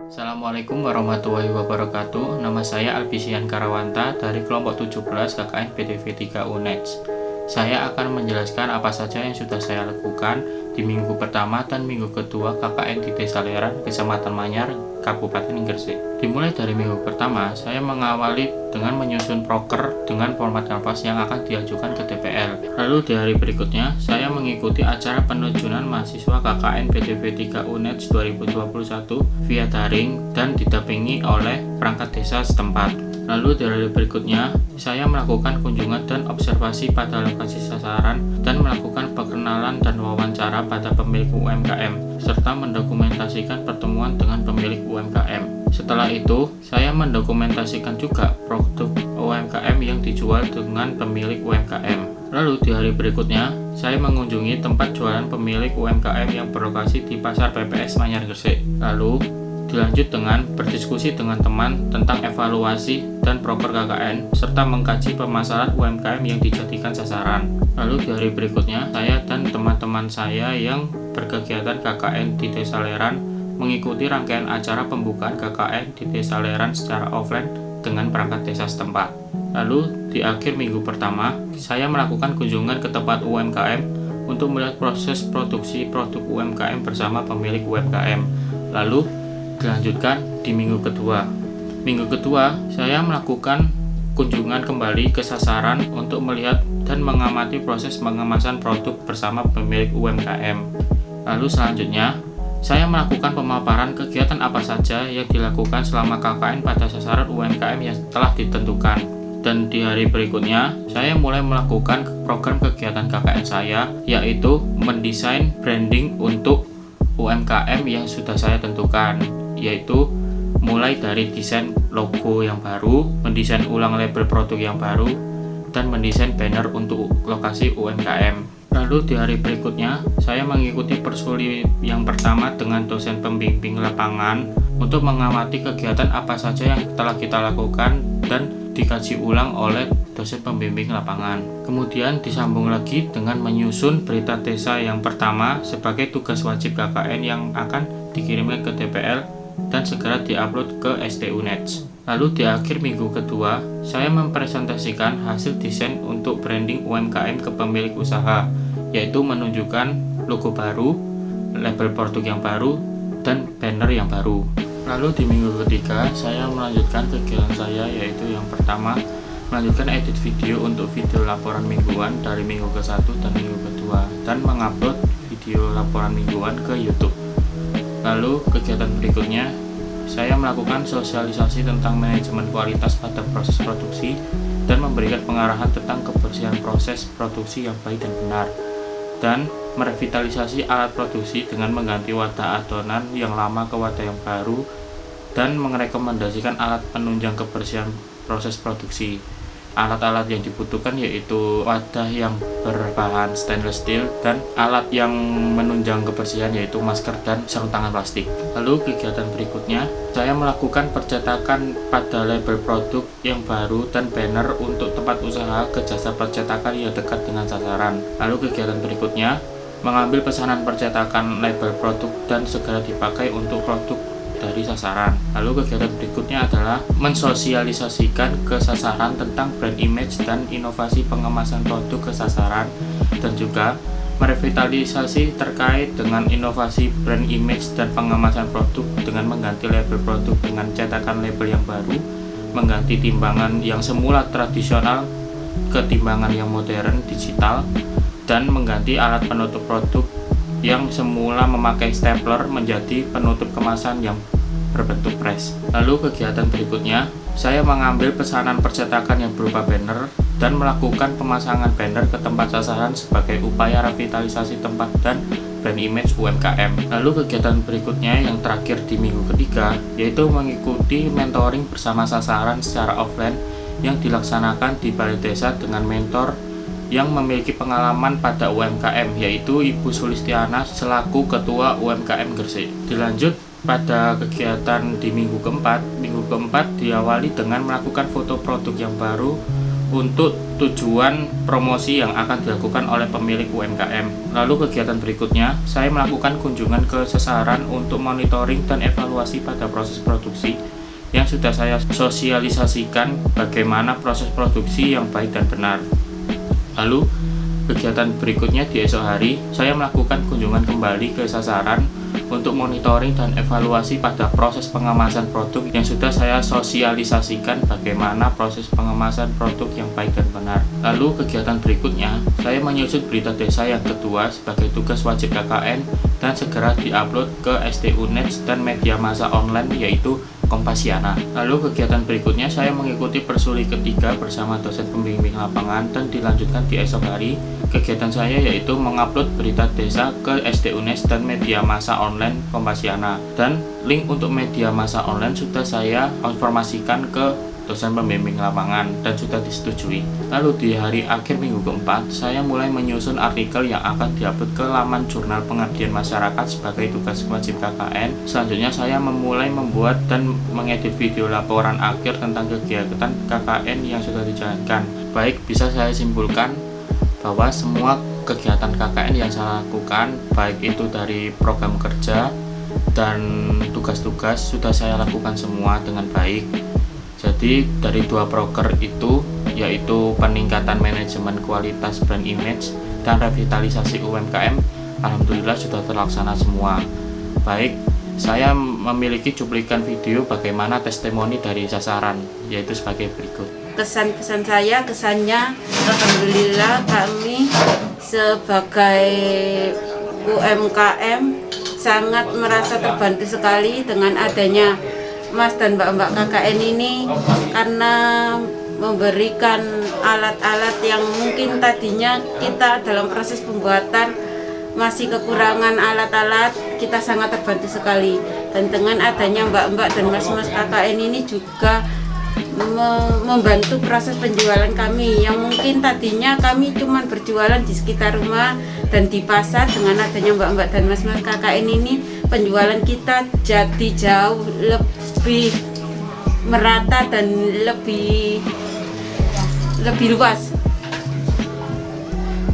Assalamualaikum warahmatullahi wabarakatuh. Nama saya Albisian Karawanta dari kelompok 17 KKN PDV 3 UNEDS. Saya akan menjelaskan apa saja yang sudah saya lakukan di minggu pertama dan minggu kedua KKN di Desa Leran, Kecamatan Manyar, Kabupaten Gresik. Dimulai dari minggu pertama, saya mengawali dengan menyusun proker dengan format kanvas yang akan diajukan ke DPL. Lalu di hari berikutnya, saya mengikuti acara penerjunan mahasiswa KKN PDV 3 UNEDS 2021 via daring dan didampingi oleh perangkat desa setempat. Lalu di hari berikutnya, saya melakukan kunjungan dan observasi pada lokasi sasaran dan melakukan perkenalan dan wawancara pada pemilik UMKM, serta mendokumentasikan pertemuan dengan pemilik UMKM. Setelah itu, saya mendokumentasikan juga produk UMKM yang dijual dengan pemilik UMKM. Lalu di hari berikutnya, saya mengunjungi tempat jualan pemilik UMKM yang berlokasi di Pasar PPS Manyar Gresik. Lalu dilanjut dengan berdiskusi dengan teman tentang evaluasi dan proker KKN serta mengkaji permasalahan UMKM yang dijadikan sasaran. Lalu di hari berikutnya, saya dan teman-teman saya yang berkegiatan KKN di Desa Leran mengikuti rangkaian acara pembukaan KKN di Desa Leran secara offline dengan perangkat desa setempat. Lalu di akhir minggu pertama, saya melakukan kunjungan ke tempat UMKM untuk melihat proses produksi produk UMKM bersama pemilik UMKM. Lalu dilanjutkan di minggu kedua. Minggu kedua, saya melakukan kunjungan kembali ke sasaran untuk melihat dan mengamati proses pengemasan produk bersama pemilik UMKM. Lalu selanjutnya, saya melakukan pemaparan kegiatan apa saja yang dilakukan selama KKN pada sasaran UMKM yang telah ditentukan. Dan di hari berikutnya, saya mulai melakukan program kegiatan KKN saya, yaitu mendesain branding untuk UMKM yang sudah saya tentukan, yaitu mulai dari desain logo yang baru, mendesain ulang label produk yang baru, dan mendesain banner untuk lokasi UMKM. Lalu di hari berikutnya, saya mengikuti persuli yang pertama dengan dosen pembimbing lapangan untuk mengamati kegiatan apa saja yang telah kita lakukan dan dikaji ulang oleh dosen pembimbing lapangan. Kemudian disambung lagi dengan menyusun berita desa yang pertama sebagai tugas wajib KKN yang akan dikirimkan ke DPL dan segera diupload ke ST-UNEDS. Lalu di akhir minggu kedua, saya mempresentasikan hasil desain untuk branding UMKM ke pemilik usaha, yaitu menunjukkan logo baru, label produk yang baru, dan banner yang baru. Lalu di minggu ketiga, saya melanjutkan kegiatan saya, yaitu yang pertama, melanjutkan edit video untuk video laporan mingguan dari minggu ke-1 dan minggu kedua, dan mengupload video laporan mingguan ke YouTube. Lalu kegiatan berikutnya, saya melakukan sosialisasi tentang manajemen kualitas pada proses produksi dan memberikan pengarahan tentang kebersihan proses produksi yang baik dan benar, dan merevitalisasi alat produksi dengan mengganti wadah adonan yang lama ke wadah yang baru dan merekomendasikan alat penunjang kebersihan proses produksi. Alat-alat yang dibutuhkan yaitu wadah yang berbahan stainless steel dan alat yang menunjang kebersihan yaitu masker dan sarung tangan plastik. Lalu kegiatan berikutnya, saya melakukan percetakan pada label produk yang baru dan banner untuk tempat usaha ke jasa percetakan yang dekat dengan sasaran. Lalu kegiatan berikutnya, mengambil pesanan percetakan label produk dan segera dipakai untuk produk dari sasaran. Lalu kegiatan berikutnya adalah mensosialisasikan ke sasaran tentang brand image dan inovasi pengemasan produk ke sasaran, dan juga merevitalisasi terkait dengan inovasi brand image dan pengemasan produk dengan mengganti label produk dengan cetakan label yang baru, mengganti timbangan yang semula tradisional ke timbangan yang modern digital, dan mengganti alat penutup produk yang semula memakai stapler menjadi penutup kemasan yang berbentuk press. Lalu kegiatan berikutnya, saya mengambil pesanan percetakan yang berupa banner dan melakukan pemasangan banner ke tempat sasaran sebagai upaya revitalisasi tempat dan brand image UMKM. Lalu kegiatan berikutnya yang terakhir di minggu ketiga, yaitu mengikuti mentoring bersama sasaran secara offline yang dilaksanakan di balai desa dengan mentor yang memiliki pengalaman pada UMKM, yaitu Ibu Sulistiana selaku Ketua UMKM Gresik. Dilanjut pada kegiatan di minggu keempat diawali dengan melakukan foto produk yang baru untuk tujuan promosi yang akan dilakukan oleh pemilik UMKM. Lalu kegiatan berikutnya, saya melakukan kunjungan ke sasaran untuk monitoring dan evaluasi pada proses produksi yang sudah saya sosialisasikan bagaimana proses produksi yang baik dan benar. Lalu kegiatan berikutnya di esok hari, saya melakukan kunjungan kembali ke sasaran untuk monitoring dan evaluasi pada proses pengemasan produk yang sudah saya sosialisasikan bagaimana proses pengemasan produk yang baik dan benar. Lalu kegiatan berikutnya, saya menyusun berita desa yang kedua sebagai tugas wajib KKN dan segera diupload ke STUNETS dan media massa online yaitu Kompasiana. Lalu kegiatan berikutnya, saya mengikuti persuli ketiga bersama dosen pembimbing lapangan dan dilanjutkan di esok hari. Kegiatan saya yaitu mengupload berita desa ke STUNES dan media massa online Kompasiana, dan link untuk media massa online sudah saya informasikan ke dosen pembimbing lapangan dan sudah disetujui. Lalu di hari akhir minggu keempat, saya mulai menyusun artikel yang akan diupload ke laman jurnal pengabdian masyarakat sebagai tugas wajib KKN. Selanjutnya saya memulai membuat dan mengedit video laporan akhir tentang kegiatan KKN yang sudah dijalankan. Baik, bisa saya simpulkan bahwa semua kegiatan KKN yang saya lakukan, baik itu dari program kerja dan tugas-tugas, sudah saya lakukan semua dengan baik. Jadi dari dua proker itu, yaitu peningkatan manajemen kualitas brand image dan revitalisasi UMKM, alhamdulillah sudah terlaksana semua. Baik, saya memiliki cuplikan video bagaimana testimoni dari sasaran, yaitu sebagai berikut. Kesan-kesan saya, kesannya alhamdulillah kami sebagai UMKM sangat merasa terbantu sekali dengan adanya Mas dan Mbak-mbak KKN ini, karena memberikan alat-alat yang mungkin tadinya kita dalam proses pembuatan masih kekurangan alat-alat, kita sangat terbantu sekali. Dan dengan adanya Mbak-mbak dan Mas-mas KKN ini juga membantu proses penjualan kami yang mungkin tadinya kami cuma berjualan di sekitar rumah dan di pasar. Dengan adanya Mbak-mbak dan Mas-mas KKN ini, penjualan kita jadi jauh lebih merata dan lebih luas.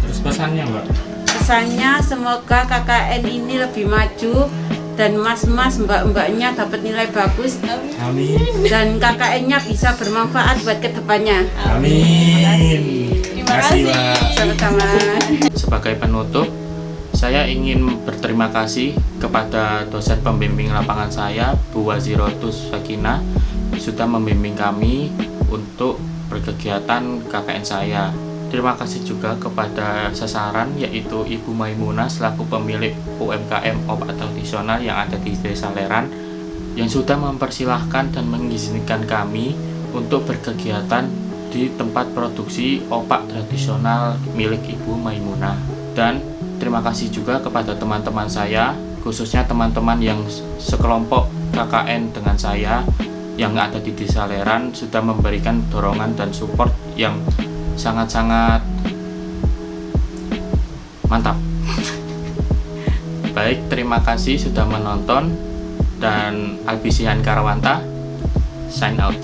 Terus pesannya, Mbak? Pesannya semoga KKN ini lebih maju dan mas-mas mbak-mbaknya dapat nilai bagus. Amin. Dan KKN-nya bisa bermanfaat buat kedepannya. Amin. Terima kasih, Mbak. Sama-sama. Sebagai penutup, saya ingin berterima kasih kepada dosen pembimbing lapangan saya, Bu Wazirotus Sakinah, sudah membimbing kami untuk berkegiatan KKN saya. Terima kasih juga kepada sasaran, yaitu Ibu Maimunah selaku pemilik UMKM opak tradisional yang ada di Desa Leran, yang sudah mempersilahkan dan mengizinkan kami untuk berkegiatan di tempat produksi opak tradisional milik Ibu Maimunah. Dan terima kasih juga kepada teman-teman saya, khususnya teman-teman yang sekelompok KKN dengan saya yang ada di Desa Leran, sudah memberikan dorongan dan support yang sangat-sangat mantap. Baik, terima kasih sudah menonton, dan Albisian Karawanta sign out.